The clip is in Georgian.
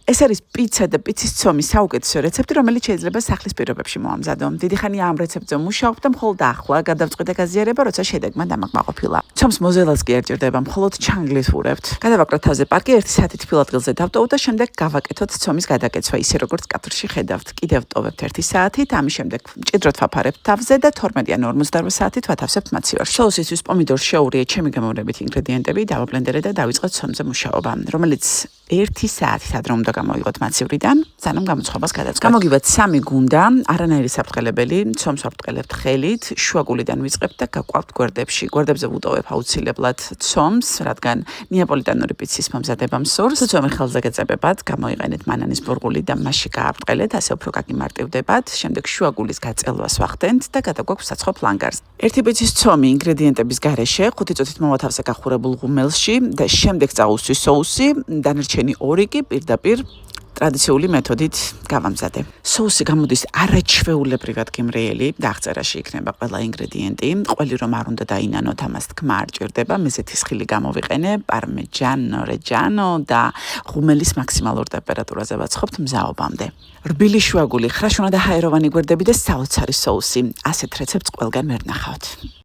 ეს არის პიცა და პიცის ცომის საუკეთესო რეცეპტი, რომელიც შეიძლება სახლის პირობებში მოამზადო. დიდი ხანია ამ რეცეპტზე მუშაობ და მხოლოდ ახლა გადავწყვიტე გაზიარება, როცა შედეგმა დამაკმაყოფილა. ცომს მოზელას კი არ ჭირდება, მხოლოდ ჩანგლით ვურებთ. გადავაკროთ თავზე პარკი 1 საათით ფილადგილზე დავტოვოთ და შემდეგ გავაკეთოთ ცომის გადაკეცვა, ისე როგორც კადრში ხედავთ. კიდევ ტოვებთ 1 საათით, ამის შემდეგ მჭიდროდ ვაფარებთ თავზე და 12 ან 48 საათით ვათავსებთ მაცივარში. соусისთვის პომიდორს შეურია ჩემი გამომრებით ინგრედიენტები, დავაბლენდერე და დავიწყე ცომზე მუშაობა, რომელიც 1 საათით ადრე უნდა გამოვიღოთ მაცივრიდან, სანამ გამოცხობას გადავწყვეტ. გამოგივათ 3 გუნდა, არანაირი საფრთხელებელი, ცომს ვაბრტყელებთ ხელით, შუაგულიდან ვიწყებთ და გაყვავთ გვერდებში. გვერდებზე ვუტოვებ აუცილებლად ცომს, რადგან ნეაპოლიტანური პიცის მომზადება მსურს. ცომი ხელზე გეწებებათ, გამოიყენეთ მანანის ბურღული და მასში გააბრტყელეთ, ასე უფრო გაგიმარტივდებათ. შემდეგ შუაგულის გაწელვას ვახდენთ და გადაგვაქვს საცხობ ლანგარს. 1 პიცის ცომი ინგრედიენტების გარეშე 5 წუთით მოვათავსე გახურებულ ღუმელში და შემდეგ წაუსვი соуსი, დანარჩენი 2 კი პირდაპირ ტრადიციული მეთოდით გავამზადე. соуსი გამოდის არაჩვეულებრივად გემრიელი, დაღწერაში იქნება ყველა ინგრედიენტი. ყველი რომ არ უნდა დაინანოთ, ამას თქმა არ ჭირდება. მეზეთის ხილი გამოვიყენე, პარმეჯანო, რეჯანო და ღუმელის მაქსიმალურ ტემპერატურაზე ვაცხობთ მზაობამდე. რბილი შუაგული, ხრაშუნა და ჰაეროვანი გვერდები და საოცარი соуსი. ასეთ რეცეპტს ყველგან ვერ ნახავთ.